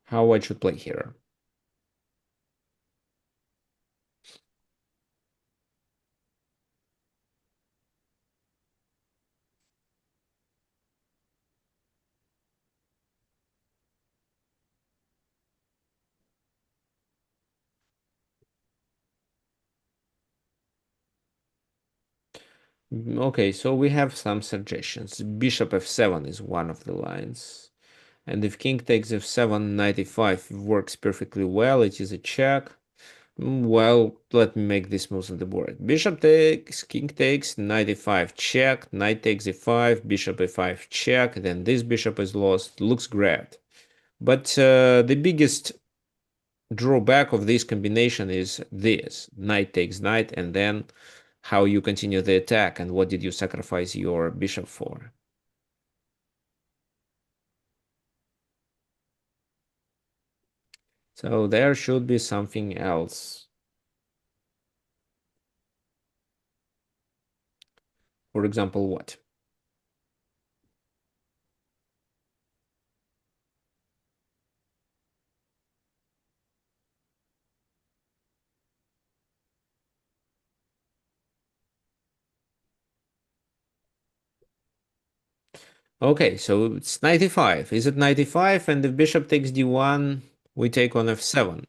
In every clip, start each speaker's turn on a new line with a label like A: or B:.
A: how I should play here. Okay, so we have some suggestions. Bishop f7 is one of the lines. And if king takes f7, knight e5 works perfectly well. It is a check. Well, let me make this moves on the board. Bishop takes, king takes, knight e5 check, knight takes e5, bishop e5 check, then this bishop is lost. Looks great. But the biggest drawback of this combination is this. Knight takes knight, and then how you continue the attack and what did you sacrifice your bishop for. So there should be something else. For example, what? Okay, so it's 95. Is it 95? And if bishop takes d1, we take on f7.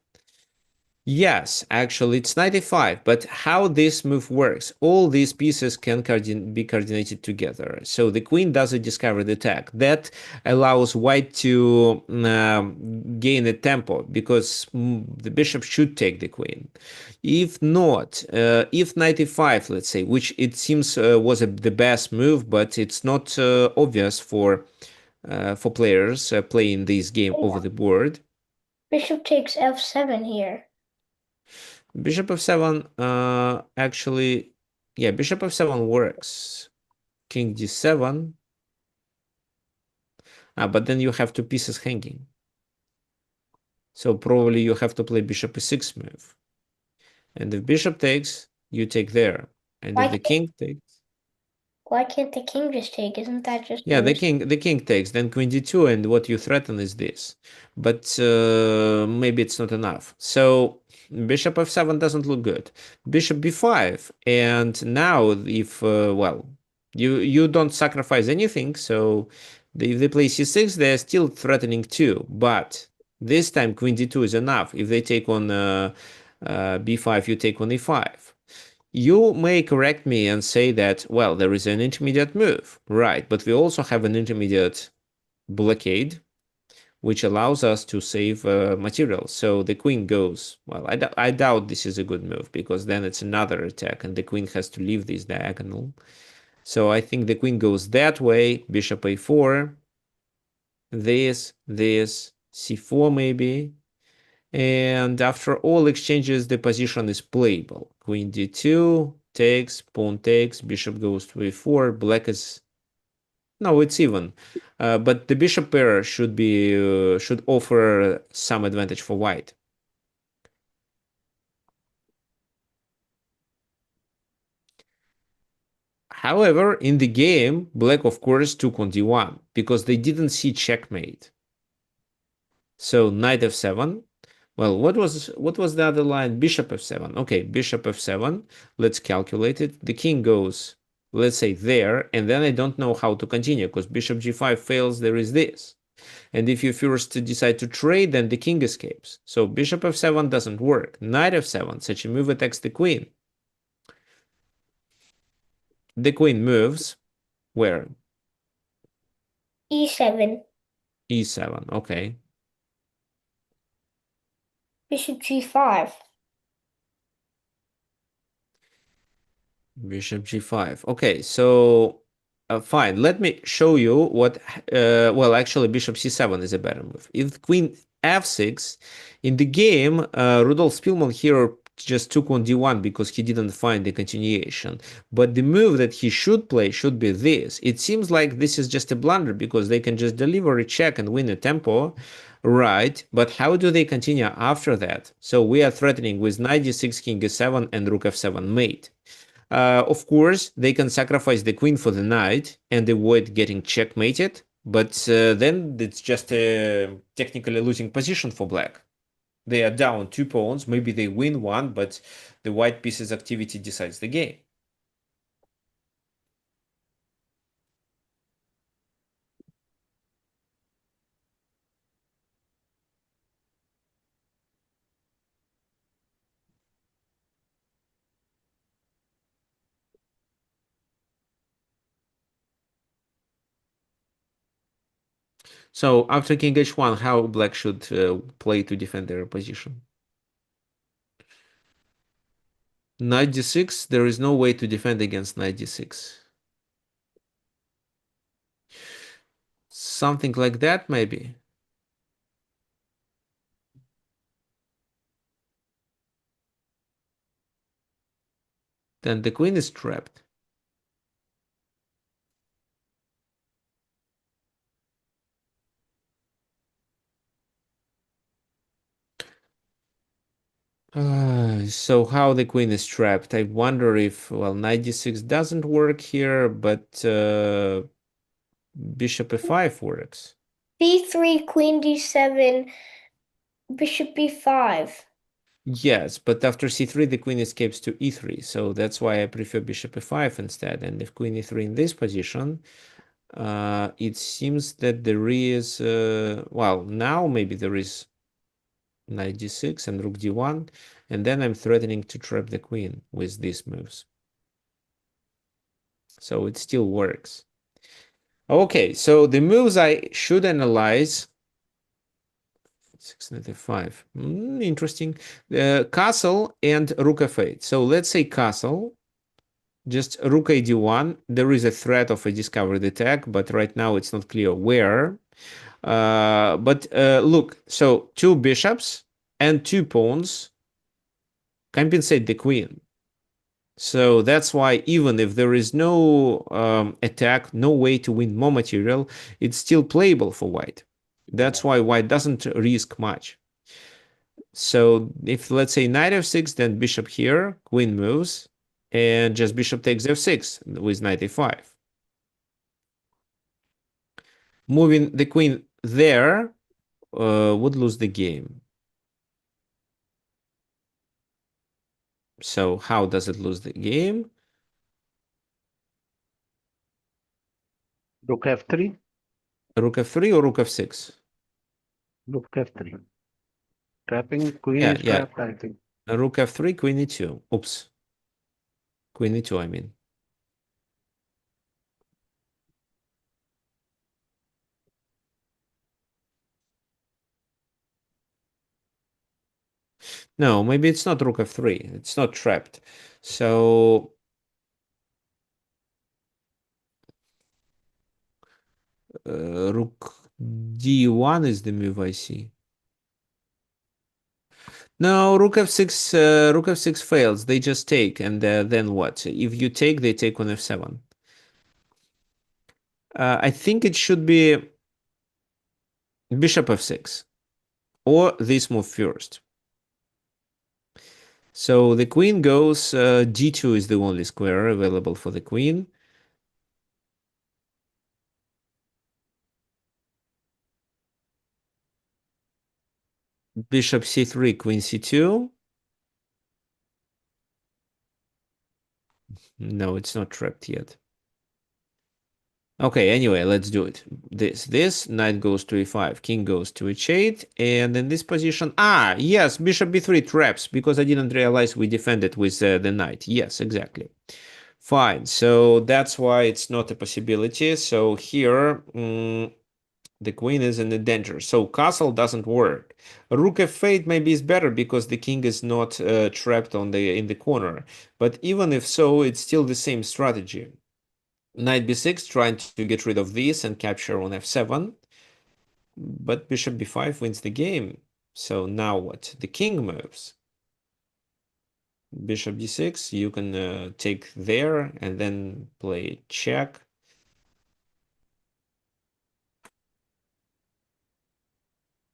A: Yes, actually, it's 95, but how this move works, all these pieces can be coordinated together. So the queen does a discovered attack. That allows white to gain a tempo, because the bishop should take the queen. If not, if 95, let's say, which it seems was the best move, but it's not obvious for players playing this game over the board.
B: Bishop takes f7 here.
A: Bishop f7, actually, yeah, bishop f7 works. King d7. But then you have two pieces hanging. So probably you have to play bishop e6 move. And if bishop takes, you take there. And if the king takes,
B: Why can't the king just take? Isn't that just
A: yeah, the king takes, then queen d2, and what you threaten is this. But maybe it's not enough. So bishop f7 doesn't look good. Bishop b5, and now if well, you don't sacrifice anything, so if they play c6, they're still threatening too. But this time queen d2 is enough. If they take on b5, you take on e5. You may correct me and say that, well, there is an intermediate move, right? But we also have an intermediate blockade, which allows us to save material. So the queen goes, well, I doubt this is a good move, because then it's another attack and the queen has to leave this diagonal. So I think the queen goes that way, bishop a4, this, c4 maybe. And after all exchanges, the position is playable. Queen d2 takes, pawn takes, bishop goes to a4. Black is no, it's even. But the bishop pair should offer some advantage for white. However, in the game, black of course took on d1 because they didn't see checkmate. So knight f7. Well, what was the other line? Bishop f7. Okay, bishop f7. Let's calculate it. The king goes, let's say, there, and then I don't know how to continue because bishop g5 fails. There is this. And if you first decide to trade, then the king escapes. So bishop f7 doesn't work. Knight f7, such a move attacks the queen. The queen moves where?
B: e7.
A: E7, okay.
B: Bishop g5.
A: Bishop g5. Okay, so fine. Let me show you what. Well, actually, bishop c7 is a better move. If queen f6 in the game, Rudolf Spielmann here just took on d1 because he didn't find the continuation. But the move that he should play should be this. It seems like this is just a blunder because they can just deliver a check and win a tempo. Right, but how do they continue after that? So we are threatening with knight d6, king e7, and rook f7 mate. Of course, they can sacrifice the queen for the knight and avoid getting checkmated, But then it's just a technically losing position for black. They are down 2 pawns. Maybe they win one, but the white piece's activity decides the game. So after king h1, how black should play to defend their position? Knight d6, there is no way to defend against knight d6. Something like that, maybe. Then the queen is trapped. So how the queen is trapped? I wonder if, well, knight d6 doesn't work here, but bishop e5 works.
B: b3, queen d7, bishop b5.
A: Yes, but after c3, the queen escapes to e3, so that's why I prefer bishop e5 instead. And if queen e3 in this position, it seems that there is, well, now maybe there is knight d6 and rook d1, and then I'm threatening to trap the queen with these moves. So it still works. Okay, so the moves I should analyze. 695. Interesting. Castle and rook f8. So let's say castle, just rook a d1. There is a threat of a discovered attack, but right now it's not clear where. But look, so 2 bishops and 2 pawns compensate the queen. So that's why even if there is no attack, no way to win more material, it's still playable for white. That's why white doesn't risk much. So if let's say knight f6, then bishop here, queen moves, and just bishop takes f6 with knight a5. Moving the queen there would lose the game. So how does it lose the game?
C: Rook f3.
A: Rook f3 or rook f6?
C: Rook f3. Trapping queen
A: Yeah,
C: is
A: yeah.
C: trapped, I think.
A: Rook f3, queen e2. Oops. Queen e2, I mean. No, maybe it's not rook f3. It's not trapped. So rook d1 is the move I see. No, rook f6 fails. They just take, and then what? If you take, they take on f7. I think it should be bishop f6, or this move first. So the queen goes, d2 is the only square available for the queen. Bishop c3, queen c2. No, it's not trapped yet. Okay, anyway, let's do it. This, knight goes to e5, king goes to h8, and in this position, yes, bishop b3 traps, because I didn't realize we defended with the knight. Yes, exactly. Fine, so that's why it's not a possibility. So here, the queen is in the danger. So castle doesn't work. Rook f8 maybe is better because the king is not trapped in the corner. But even if so, it's still the same strategy. Knight b6, trying to get rid of this and capture on f7. But bishop b5 wins the game. So now what? The king moves. Bishop d6, you can take there and then play check.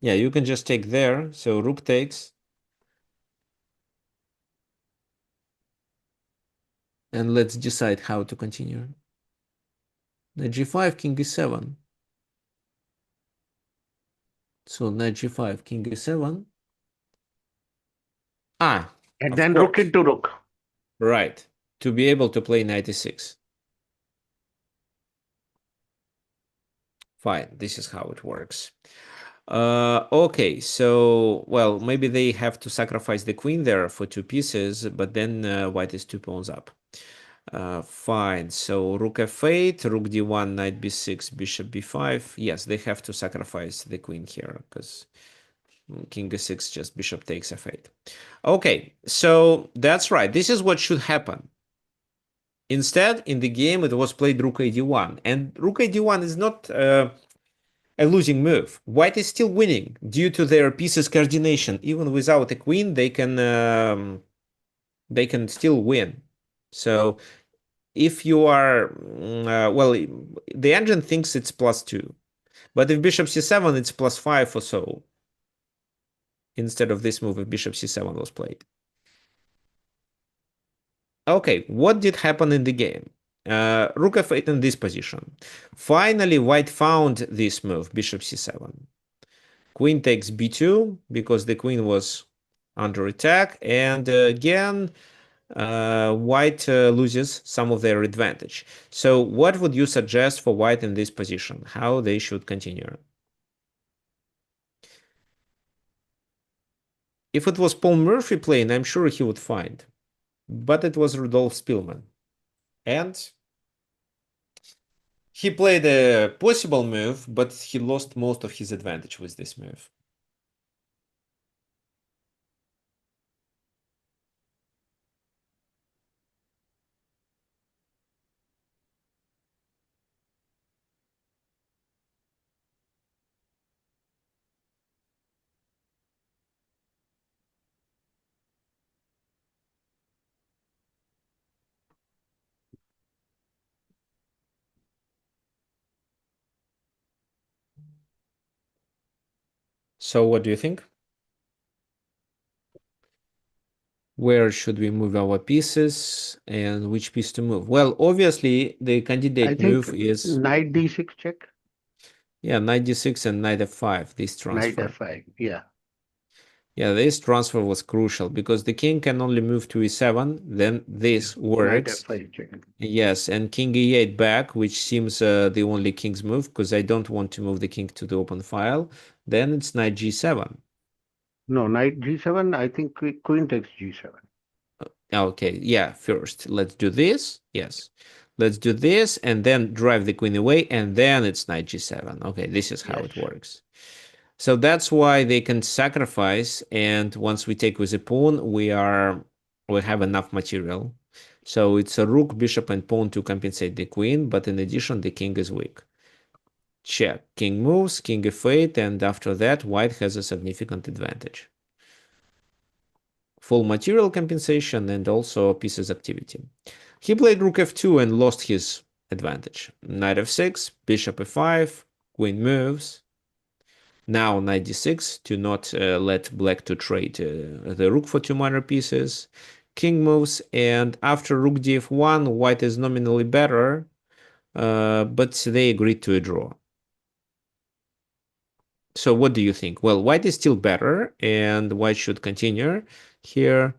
A: Yeah, you can just take there. So rook takes. And let's decide how to continue. Knight g5, king e7. So knight g5, king e7. Ah,
C: And
A: of
C: then rook
A: course.
C: into rook.
A: Right. To be able to play knight e6. Fine. This is how it works. Okay, so, well, maybe they have to sacrifice the queen there for two pieces, but then white is two pawns up. Fine, so rook f8, rook d1, knight b6, bishop b5. Yes, they have to sacrifice the queen here, because king e6, just bishop takes f8. Okay, so that's right. This is what should happen. Instead, in the game, it was played rook ad1, and rook ad1 is not a losing move. White is still winning due to their pieces coordination. Even without a queen, they can still win. So if you are well, the engine thinks it's +2, but if bishop c7, it's +5 or so. Instead of this move, if bishop c7 was played. Okay, what did happen in the game? Rook f8 in this position. Finally, white found this move, bishop c7. Queen takes b2 because the queen was under attack, and again, white loses some of their advantage. So what would you suggest for white in this position? How they should continue? If it was Paul Murphy playing, I'm sure he would find. But it was Rudolf Spielmann. And he played a possible move, but he lost most of his advantage with this move. So what do you think? Where should we move our pieces and which piece to move? Well, obviously, the
C: I
A: candidate
C: think
A: move is,
C: knight d6 check,
A: yeah, knight d6 and knight f5, this
C: knight
A: transfer.
C: f5. Yeah.
A: Yeah, this transfer was crucial because the king can only move to e7, then this
C: Knight
A: works.
C: f5 check.
A: Yes, and king e8 back, which seems the only king's move because I don't want to move the king to the open file. Then it's knight g7.
C: No, knight g7. I think queen takes g7.
A: Okay, yeah, first let's do this. Yes, let's do this and then drive the queen away, and then it's knight g7. Okay, this is how
C: Yes.
A: it works. So that's why they can sacrifice, and once we take with a pawn, we have enough material. So it's a rook, bishop, and pawn to compensate the queen, but in addition, the king is weak. Check. King moves, king f8, and after that, white has a significant advantage. Full material compensation and also pieces activity. He played rook f2 and lost his advantage. Knight f6, bishop f5, queen moves. Now knight d6 to not let black to trade the rook for two minor pieces. King moves, and after rook df1, white is nominally better, but they agreed to a draw. So what do you think? Well, white is still better, and white should continue here.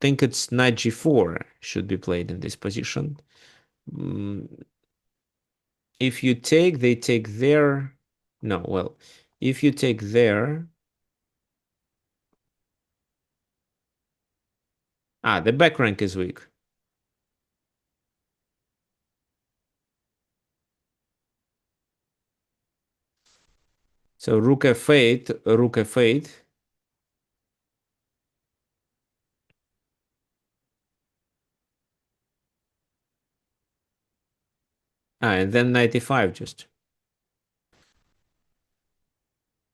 A: Think it's knight g4 should be played in this position. If you take, they take there. No, well, if you take there. The back rank is weak. So rook f8, rook f8. And then knight e5 just.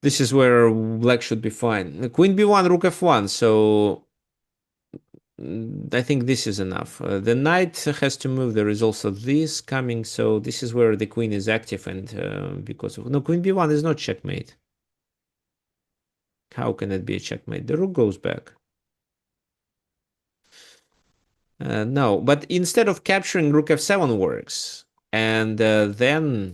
A: This is where black should be fine. Queen b1, rook f1. So I think this is enough. The knight has to move. There is also this coming. So this is where the queen is active, and because of no, queen b1 is not checkmate. How can it be a checkmate? The rook goes back. No, but instead of capturing, rook f7 works. And then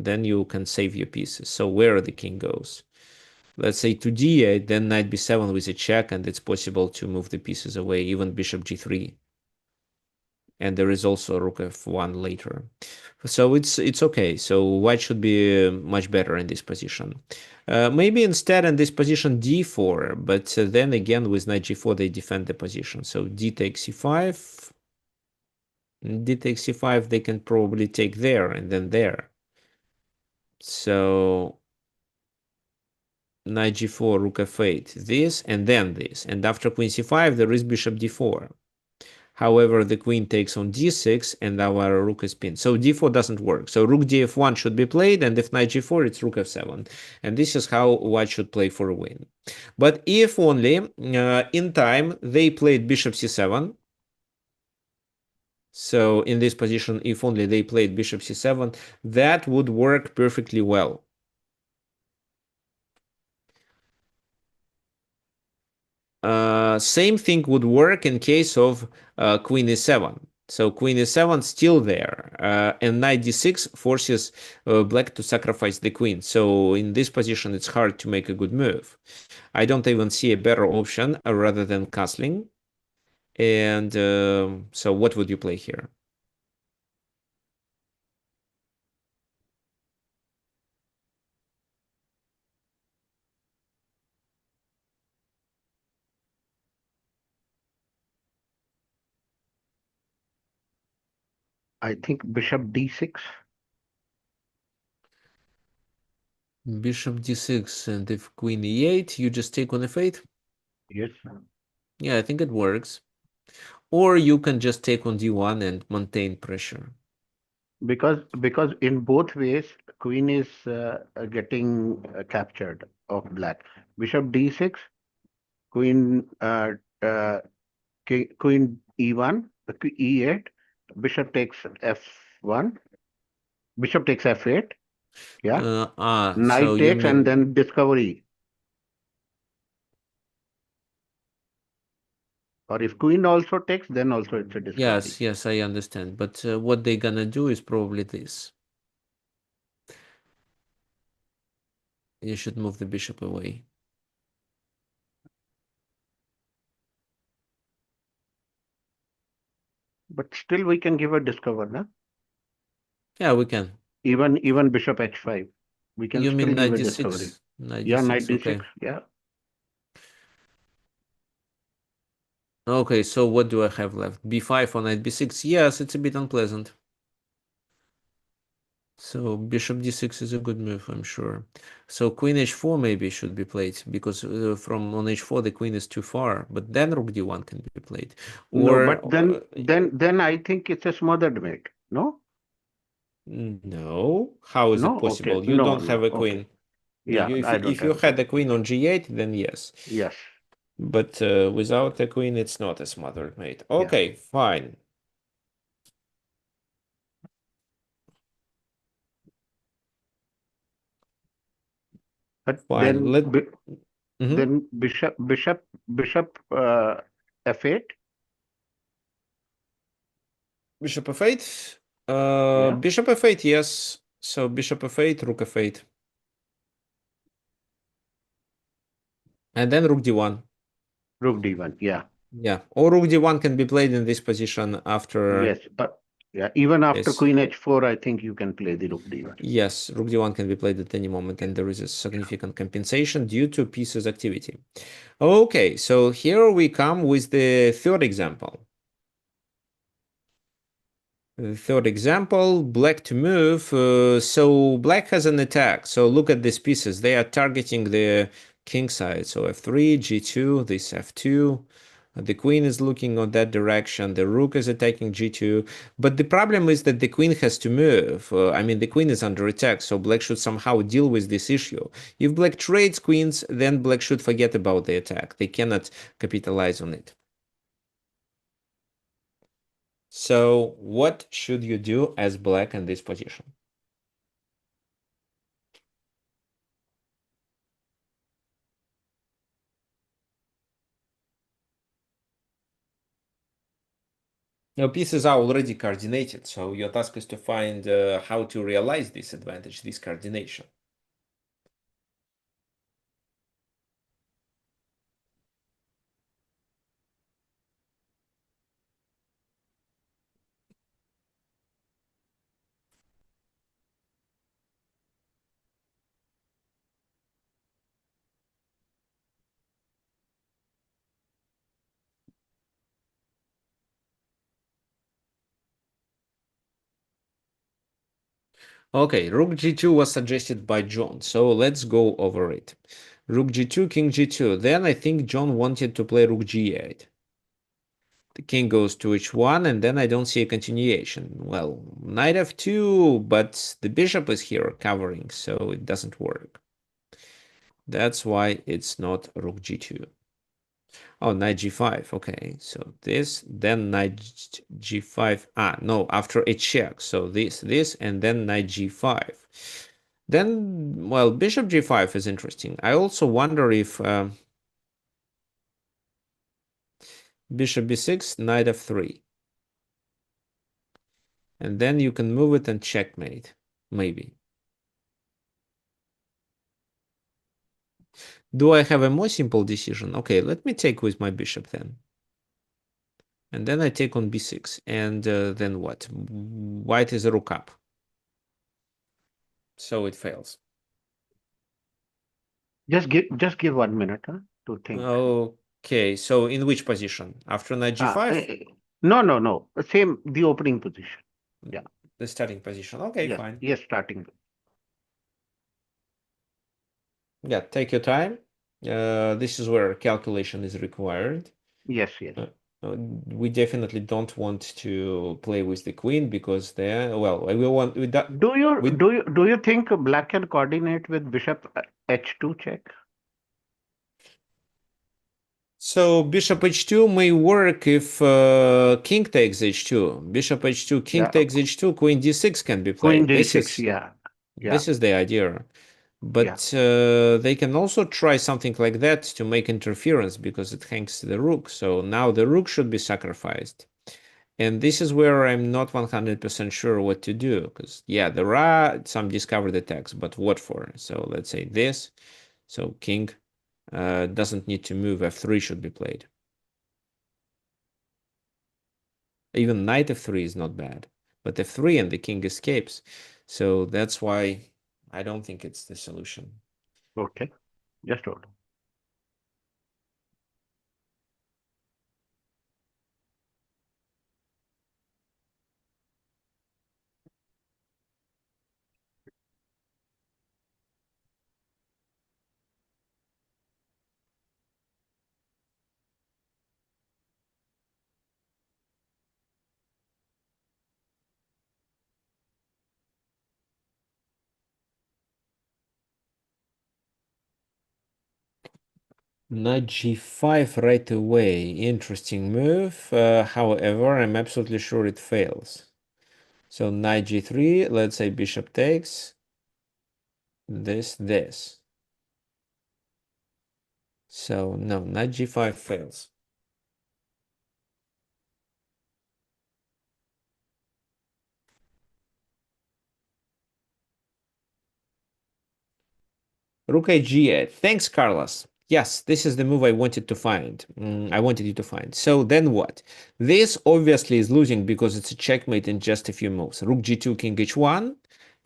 A: then you can save your pieces. So where the king goes, let's say to d8, then knight b7 with a check, and it's possible to move the pieces away, even bishop g3. And there is also rook f1 later. So it's okay. So white should be much better in this position. Maybe instead in this position d4, but then again with knight g4 they defend the position. So d takes c5, d takes c5, they can probably take there and then there. So knight g4, rook f8, this and then this. And after queen c5 there is bishop d4. However, the queen takes on d6 and our rook is pinned. So d4 doesn't work. So rook df1 should be played, and if knight g4, it's rook f7. And this is how white should play for a win. But if only in time they played bishop c7, so in this position, if only they played bishop c7, that would work perfectly well. Same thing would work in case of queen e7. So queen e7 still there, and knight d6 forces black to sacrifice the queen. So in this position, it's hard to make a good move. I don't even see a better option rather than castling. And so what would you play here?
C: I think bishop d6.
A: Bishop d6, and if queen e8, you just take on f8?
C: Yes.
A: Yeah, I think it works. Or you can just take on d1 and maintain pressure.
C: Because in both ways, queen is getting captured of black. Bishop d6, queen uh, queen e1, e8, bishop takes f1, bishop takes f8, yeah,
A: So
C: knight
A: you
C: takes, and
A: mean,
C: then discovery. Or if queen also takes, then also it's a discovery.
A: yes, I understand. But what they're gonna do is probably this. You should move the bishop away.
C: But still we can give a discover, no?
A: Yeah, we can.
C: Even bishop h5. We can
A: You
C: still
A: mean
C: give
A: knight
C: a discovery.
A: d6? Knight
C: Yeah, knight
A: d6,
C: d6,
A: okay.
C: yeah.
A: Okay, so what do I have left? b5 or knight b6? Yes, it's a bit unpleasant. So bishop d6 is a good move, I'm sure. So queen h4 maybe should be played, because from on h4 the queen is too far. But then rook d1 can be played.
C: No,
A: Or
C: but then I think it's a smothered mate. No?
A: no. How is it
C: No? Okay.
A: possible? You
C: No,
A: don't have
C: no.
A: a
C: Okay.
A: queen. No,
C: Yeah,
A: you
C: I don't
A: if you
C: have a
A: had
C: queen.
A: a queen on g8, then yes.
C: Yes.
A: But without a queen, it's not a smothered mate.
C: Yeah.
A: Okay, fine.
C: But
A: Fine. Mhm.
C: then bishop f8.
A: Bishop f8.
C: Yeah.
A: Bishop f8, yes. So bishop f8, rook f8. And then rook d1.
C: Rook d1. Yeah.
A: Yeah. Or rook d1 can be played in this position after
C: Yes. But yeah, even after
A: this.
C: queen h4, I think you can play the rook d1.
A: Yes, rook d1 can be played at any moment, and there is a significant compensation due to pieces activity. Okay, so here we come with the third example. The third example, black to move. So black has an attack. So look at these pieces. They are targeting the king side. So f3, g2, this f2. The queen is looking on that direction. The rook is attacking g2. But the problem is that the queen has to move. I mean, the queen is under attack, so black should somehow deal with this issue. If black trades queens, then black should forget about the attack. They cannot capitalize on it. So what should you do as black in this position? Your pieces are already coordinated, so your task is to find how to realize this advantage, this coordination. Okay, rook g2 was suggested by John, so let's go over it. Rook g2, king g2. Then I think John wanted to play rook g8. The king goes to h1, and then I don't see a continuation. Well, knight f2, but the bishop is here covering, so it doesn't work. That's why it's not rook g2. Oh, knight g5. Okay, so this, then knight g5. Ah, no, after a check. So this, and then knight g5. Then, well, bishop g5 is interesting. I also wonder if bishop b6, knight f3. And then you can move it and checkmate, maybe. Do I have a more simple decision? Okay, let me take with my bishop then. And then I take on b6. And then what? White is a rook up. So it fails.
C: Just give 1 minute to think.
A: Okay, so in which position? After knight g5?
C: No. Same, the opening position. Yeah.
A: The starting position. Okay,
C: Yes.
A: fine.
C: Yes, starting.
A: Yeah, take your time. This is where calculation is required.
C: Yes.
A: We definitely don't want to play with the queen because there, well,
C: Do you think black can coordinate with bishop h2 check?
A: So bishop h2 may work if king takes h2. Bishop h2, king
C: Yeah.
A: takes h2, queen d6 can be
C: Queen
A: played.
C: d6. Yeah.
A: This is the idea.
C: Yeah.
A: But they can also try something like that to make interference because it hangs the rook. So now the rook should be sacrificed. And this is where I'm not 100% sure what to do. Because, yeah, there are some discovered attacks, but what for? So let's say this. So king doesn't need to move. f3 should be played. Even knight f3 is not bad. But f3 and the king escapes. So that's why I don't think it's the solution.
C: Okay. Just hold on.
A: Knight g5 right away. Interesting move. However, I'm absolutely sure it fails. So knight g3, let's say bishop takes. This. So no, knight g5 fails. Rook a g8. Thanks, Carlos. Yes, this is the move I wanted to find. I wanted you to find. So then what? This obviously is losing because it's a checkmate in just a few moves. Rook g2, king h1.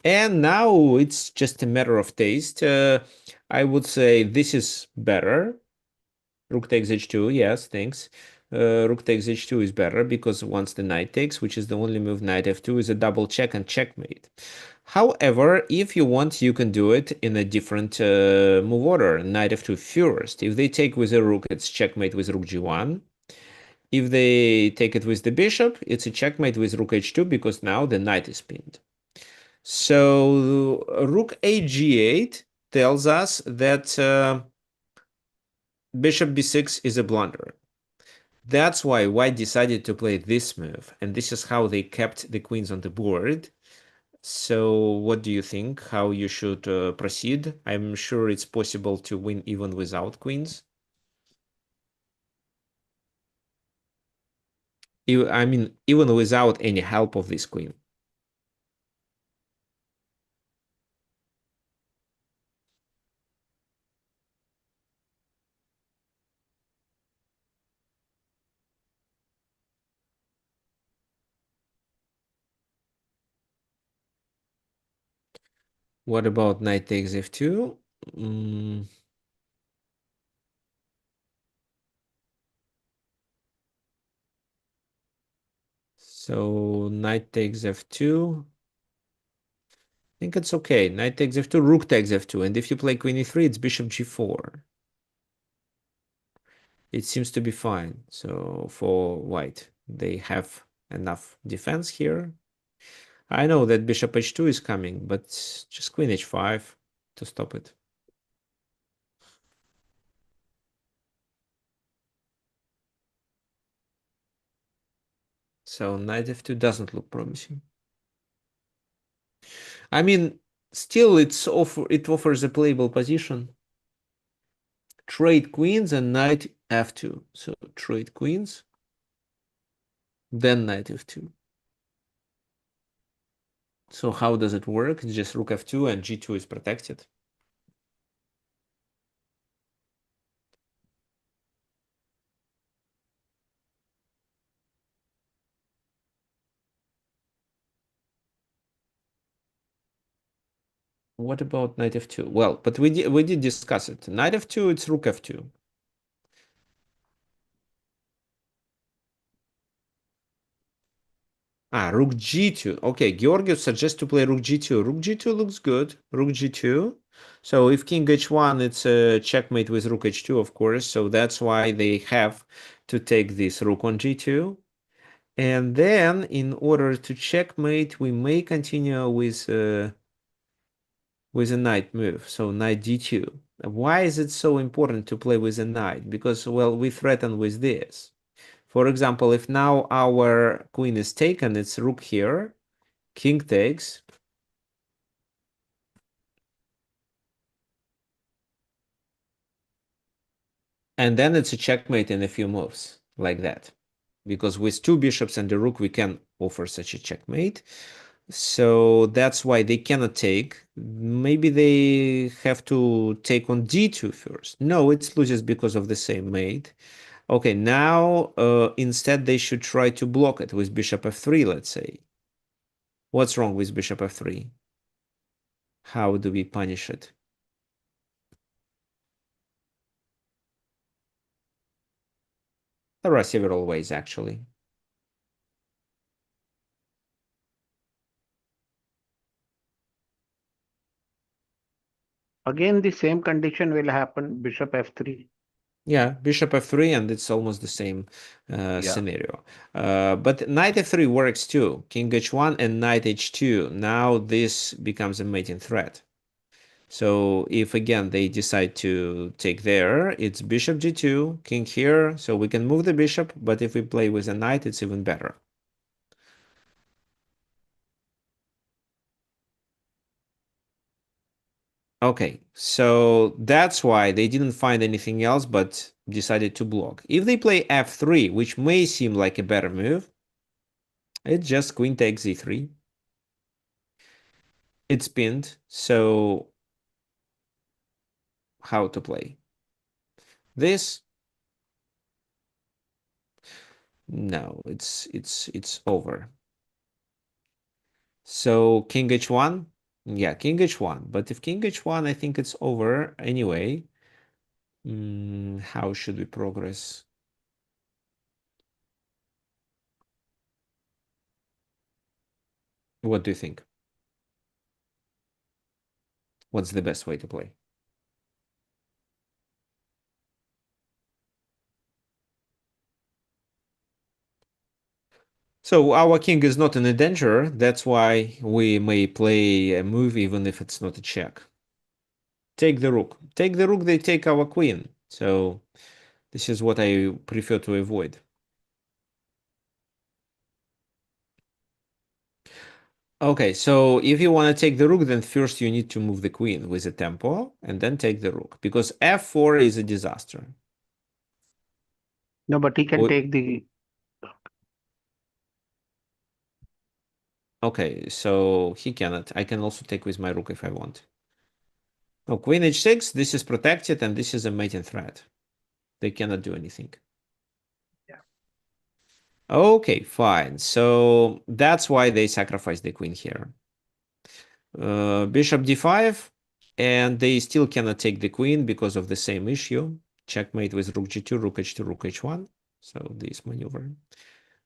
A: And now it's just a matter of taste. I would say this is better. Rook takes h2, yes, thanks. Rook takes h2 is better because once the knight takes, which is the only move, knight f2 is a double check and checkmate. However, if you want, you can do it in a different move order. Knight f2 first. If they take with a rook, it's checkmate with rook g1. If they take it with the bishop, it's a checkmate with rook h2 because now the knight is pinned. So rook a g8 tells us that bishop b6 is a blunder. That's why white decided to play this move, and this is how they kept the queens on the board. So what do you think? How you should proceed? I'm sure it's possible to win even without queens. I mean, even without any help of this queen. What about knight takes f2? So knight takes f2. I think it's okay. Knight takes f2, rook takes f2. And if you play queen e3, it's bishop g4. It seems to be fine. So for white, they have enough defense here. I know that bishop h2 is coming, but just queen h5 to stop it. So knight f2 doesn't look promising. I mean, still it offers a playable position. Trade queens and knight f2. So trade queens, then knight f2. So how does it work? It's just rook f2 and g2 is protected. What about knight f2? Well, but we did discuss it. Knight f2, it's rook f2. Rook g2. Okay, Georgios suggests to play rook g2. Rook g2 looks good. Rook g2. So if king h1, it's a checkmate with rook h2, of course. So that's why they have to take this rook on g2. And then in order to checkmate, we may continue with a knight move. So knight d2. Why is it so important to play with a knight? Because, well, we threaten with this. For example, if now our queen is taken, it's rook here, king takes, and then it's a checkmate in a few moves, like that. Because with two bishops and the rook, we can offer such a checkmate. So that's why they cannot take. Maybe they have to take on d2 first. No, it loses because of the same mate. Okay, now instead they should try to block it with bishop f3, let's say. What's wrong with bishop f3? How do we punish it? There are several ways, actually.
C: Again, the same condition will happen, bishop f3.
A: Yeah, bishop f3, and it's almost the same scenario. But knight f3 works too. King h1 and knight h2. Now this becomes a mating threat. So if again they decide to take there, it's bishop g2, king here. So we can move the bishop, but if we play with a knight, it's even better. Okay, so that's why they didn't find anything else but decided to block. If they play f3, which may seem like a better move, it's just queen takes e3. It's pinned, so how to play? This? No, it's over. So king h1? Yeah, king h1. But if king h1, I think it's over anyway. How should we progress? What do you think? What's the best way to play? So our king is not in a danger. That's why we may play a move even if it's not a check. Take the rook. Take the rook, they take our queen. So this is what I prefer to avoid. Okay, so if you want to take the rook, then first you need to move the queen with a tempo and then take the rook, because f4 is a disaster.
C: No, but he can
A: We-
C: take the
A: Okay, so he cannot. I can also take with my rook if I want. Oh, queen h6, this is protected, and this is a mating threat. They cannot do anything.
C: Yeah.
A: Okay, fine. So that's why they sacrifice the queen here. Bishop d5, and they still cannot take the queen because of the same issue. Checkmate with rook g2, rook h2, rook h1. So this maneuver.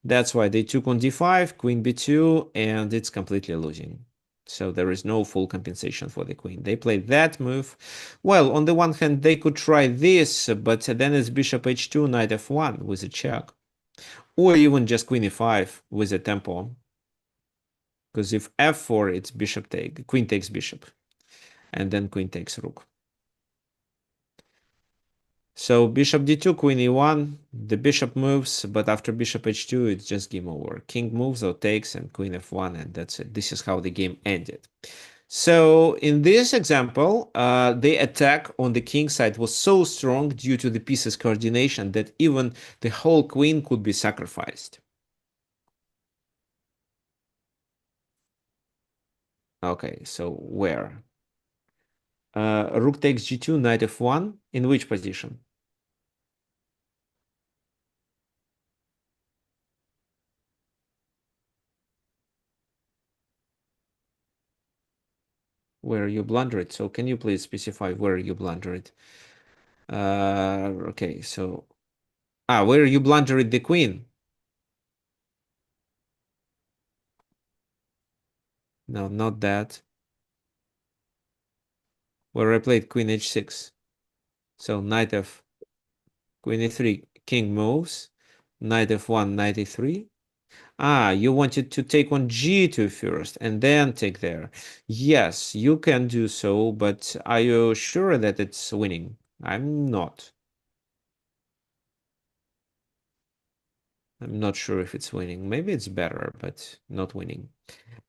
A: That's why they took on d5, queen b2, and it's completely losing. So there is no full compensation for the queen. They played that move. Well, on the one hand, they could try this, but then it's bishop h2, knight f1 with a check. Or even just queen e5 with a tempo. Because if f4, it's bishop take, queen takes bishop. And then queen takes rook. So bishop d2, queen e1, the bishop moves, but after bishop h2, it's just game over. King moves or takes, and queen f1, and that's it. This is how the game ended. So in this example, the attack on the king side was so strong due to the pieces coordination that even the whole queen could be sacrificed. Okay, so where? Rook takes g2, knight f1. In which position? Where you blunder it. So can you please specify where you blunder it? Okay, so where you blundered the queen. No, not that. Where I played queen h6. So knight f, queen e3, king moves, knight f1, knight e3. You wanted to take on g2 first and then take there. Yes, you can do so, but are you sure that it's winning? I'm not. I'm not sure if it's winning. Maybe it's better, but not winning.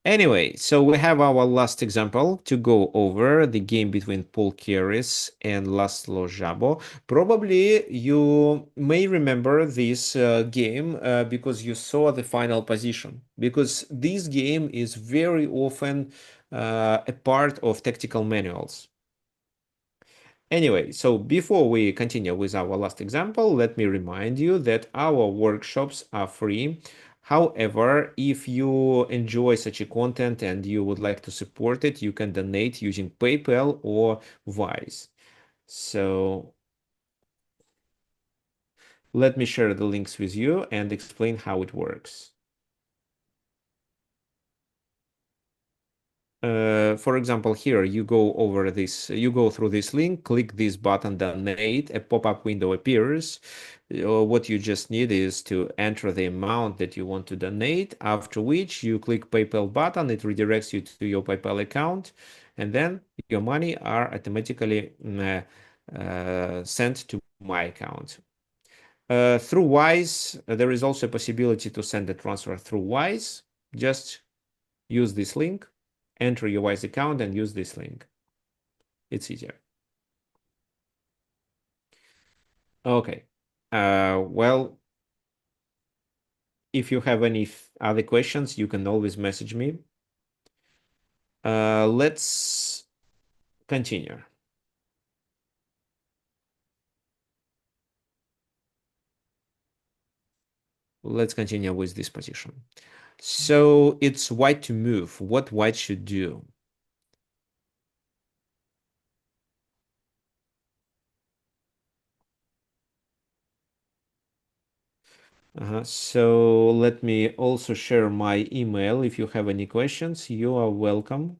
A: Anyway, so we have our last example to go over, the game between Paul Keres and Laszlo Jabo. Probably you may remember this game because you saw the final position, because this game is very often a part of tactical manuals. Anyway, so before we continue with our last example, let me remind you that our workshops are free. However, if you enjoy such a content and you would like to support it, you can donate using PayPal or Wise. So let me share the links with you and explain how it works. For example, here you go over this, you go through this link, click this button, donate, a pop-up window appears. What you just need is to enter the amount that you want to donate, after which you click PayPal button, it redirects you to your PayPal account, and then your money are automatically sent to my account. Through Wise, there is also a possibility to send a transfer through Wise. Just use this link, enter your Wise account and use this link. It's easier. Okay. Well, if you have any other questions, you can always message me. Let's continue. Let's continue with this position. So it's white to move. What white should do? So let me also share my email. If you have any questions, you are welcome,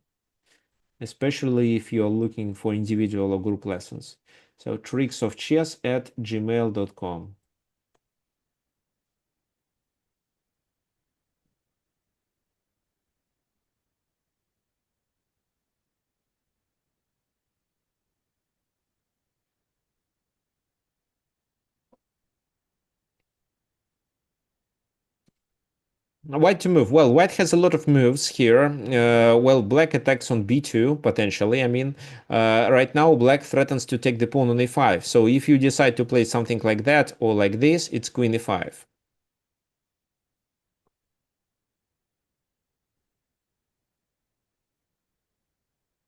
A: especially if you're looking for individual or group lessons. So tricksofchess@gmail.com. White to move. Well, white has a lot of moves here. Well, black attacks on b2, potentially. I mean, right now, black threatens to take the pawn on a5. So if you decide to play something like that or like this, it's queen e5.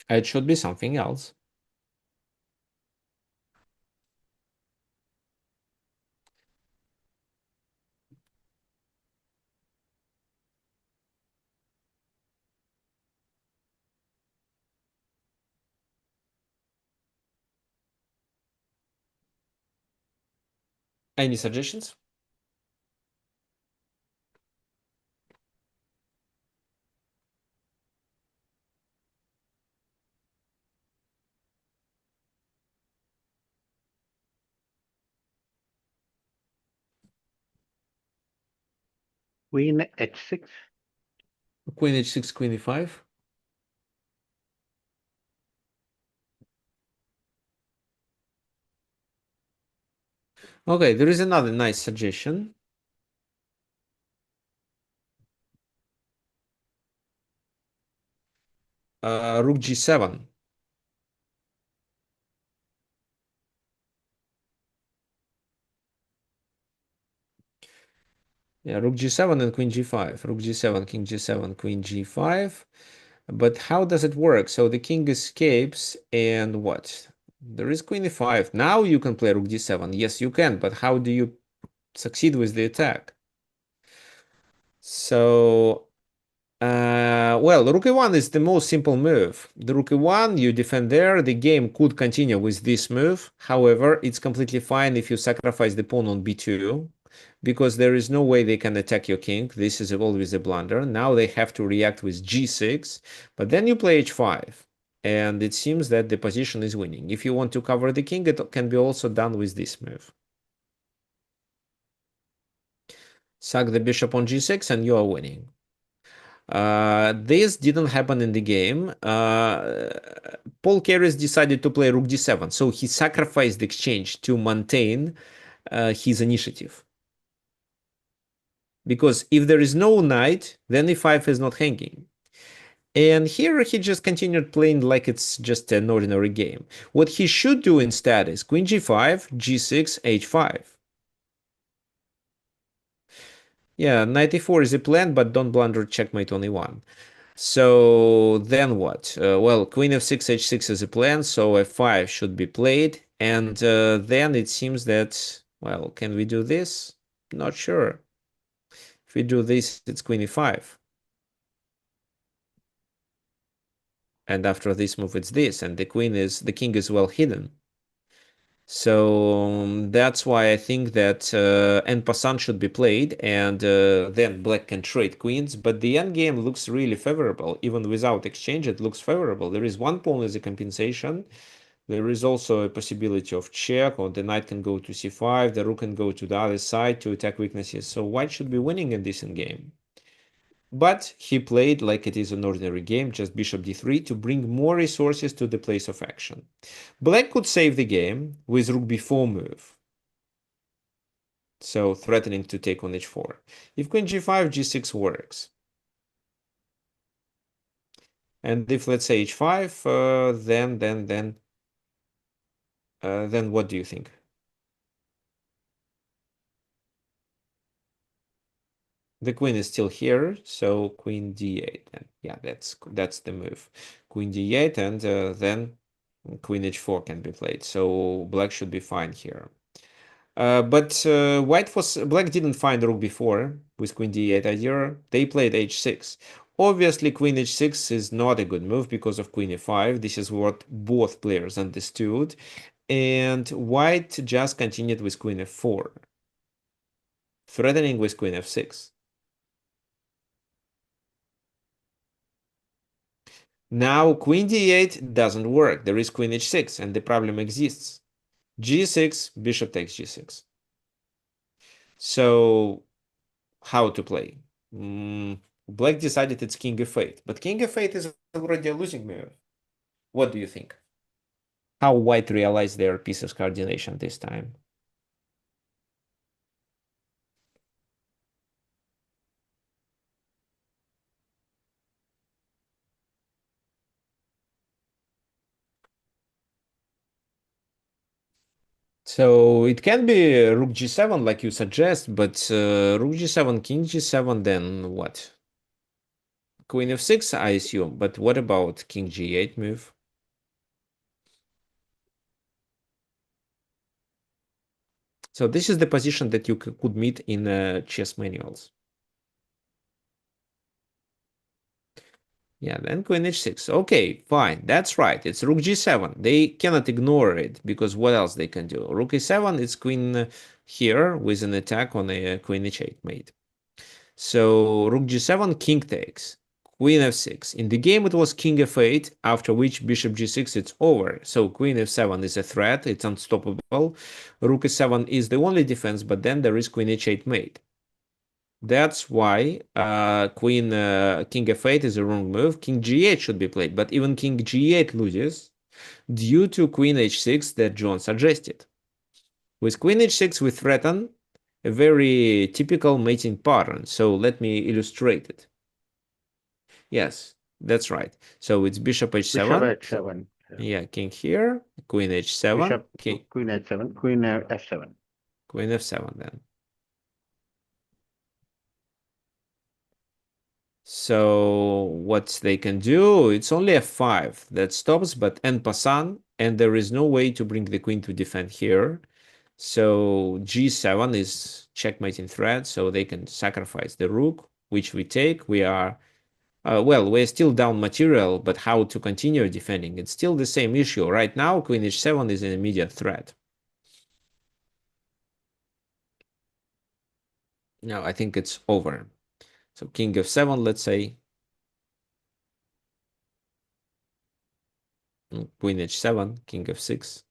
A: It should be something else. Any suggestions?
C: Queen h6.
A: Queen h6, queen e5. Okay, there is another nice suggestion. Rook g7. Yeah, rook g7 and queen g5. Rook g7, king g7, queen g5. But how does it work? So the king escapes and what? There is queen e5. Now you can play rook d7. Yes, you can, but how do you succeed with the attack? So, well, rook e1 is the most simple move. The rook e1, you defend there. The game could continue with this move. However, it's completely fine if you sacrifice the pawn on b2, because there is no way they can attack your king. This is always a blunder. Now they have to react with g6, but then you play h5. And it seems that the position is winning. If you want to cover the king, it can be also done with this move. Sack the bishop on g6 and you are winning. This didn't happen in the game. Paul Keres decided to play rook d7, so he sacrificed the exchange to maintain his initiative. Because if there is no knight, then e5 is not hanging. And here he just continued playing like it's just an ordinary game. What he should do instead is queen g5, g6, h5. Yeah, knight e4 is a plan, but don't blunder checkmate on e1. So then what? Well, queen f6, h6 is a plan, so f5 should be played. And then it seems that, well, can we do this? Not sure. If we do this, it's queen e5. And after this move, it's this, and the king is well hidden. So that's why I think that en passant should be played, and then black can trade queens. But the endgame looks really favorable. Even without exchange, it looks favorable. There is one pawn as a compensation. There is also a possibility of check, or the knight can go to c5, the rook can go to the other side to attack weaknesses. So white should be winning in this endgame. But he played like it is an ordinary game, just bishop d3, to bring more resources to the place of action. Black could save the game with rook b4 move, so threatening to take on h4. If queen g5, g6 works. And if, let's say, h5, then what do you think? The queen is still here, so queen d8. And yeah, that's the move. Queen d8, and then queen h4 can be played. So black should be fine here. But black didn't find rook before with queen d8 idea. They played h6. Obviously, queen h6 is not a good move because of queen e5. This is what both players understood. And white just continued with queen f4, threatening with queen f6. Now queen d8 doesn't work. There is queen h6 and the problem exists. g6, bishop takes g6. So how to play? Black decided it's king f8, but king f8 is already a losing move. What do you think? How white realized their pieces coordination this time? So it can be rook g7 like you suggest, but rook g7, king g7, then what? Queen f6, I assume, but what about king g8 move? So this is the position that you could meet in chess manuals. Yeah, then queen h6. Okay, fine. That's right. It's rook g7. They cannot ignore it because what else they can do? Rook e7, it's queen here with an attack on a queen h8 mate. So rook g7, king takes. Queen f6. In the game, it was king f8, after which bishop g6, it's over. So queen f7 is a threat. It's unstoppable. Rook e7 is the only defense, but then there is queen h8 mate. That's why king f8 is a wrong move. King g8 should be played, but even king g8 loses due to queen h6 that John suggested. With queen h6, we threaten a very typical mating pattern. So let me illustrate it. Yes, that's right. So it's bishop h7.
C: Bishop h7.
A: Yeah, king here, queen h7,
C: Bishop,
A: king,
C: queen h7, queen f7.
A: queen f7 then. So what they can do, it's only f5 that stops, but en passant, and there is no way to bring the queen to defend here. So g7 is checkmating threat, so they can sacrifice the rook, which we take. We are, well, we're still down material, but how to continue defending? It's still the same issue. Right now, queen h7 is an immediate threat. Now, I think it's over. So king f7, let's say. Queen h7, king f6.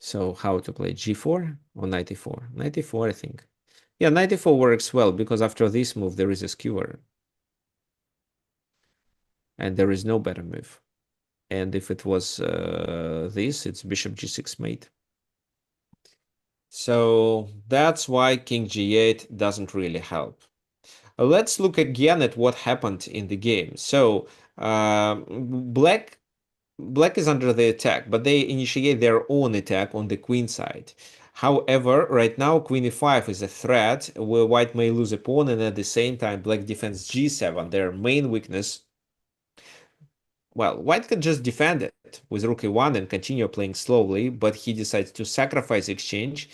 A: So how to play g4 or knight e4? Knight e4, I think. Yeah, knight e4 works well because after this move there is a skewer. And there is no better move. And if it was this, it's bishop g6 mate. So that's why king g8 doesn't really help. Let's look again at what happened in the game. So black is under the attack, but they initiate their own attack on the queen side. However, right now, queen e5 is a threat where white may lose a pawn, and at the same time, black defends g7, their main weakness. Well, white can just defend it with rook e1 and continue playing slowly, but he decides to sacrifice exchange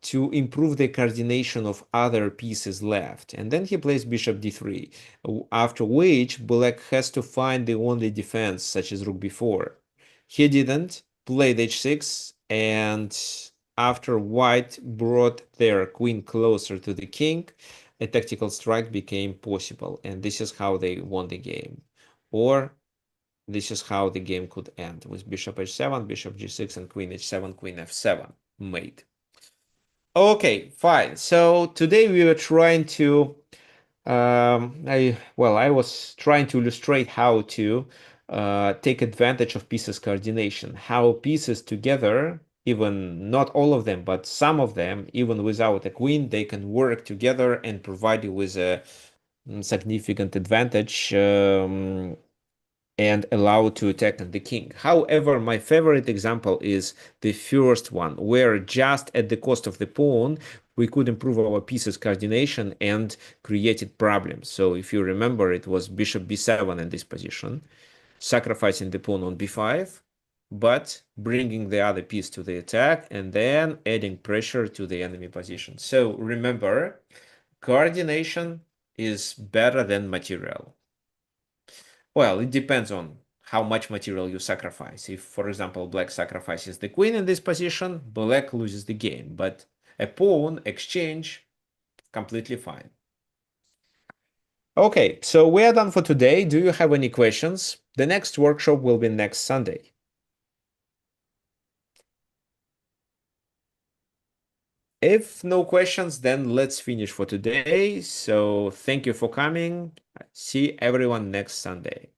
A: to improve the coordination of other pieces left. And then he plays bishop d3, after which black has to find the only defense, such as rook b4. He didn't, played h6, and after white brought their queen closer to the king, a tactical strike became possible, and this is how they won the game. Or this is how the game could end, with bishop h7, bishop g6, and queen h7, queen f7 mate. Okay, fine. So today we were trying to, I was trying to illustrate how to take advantage of pieces coordination, how pieces together, even not all of them, but some of them, even without a queen, they can work together and provide you with a significant advantage and allow to attack the king. However, my favorite example is the first one, where just at the cost of the pawn, we could improve our pieces coordination and created problems. So if you remember, it was bishop b7 in this position, sacrificing the pawn on b5, but bringing the other piece to the attack and then adding pressure to the enemy position. So remember, coordination is better than material. Well, it depends on how much material you sacrifice. If, for example, black sacrifices the queen in this position, black loses the game. But a pawn exchange, completely fine. Okay, so we are done for today. Do you have any questions? The next workshop will be next Sunday. If no questions, then let's finish for today. So thank you for coming. See everyone next Sunday.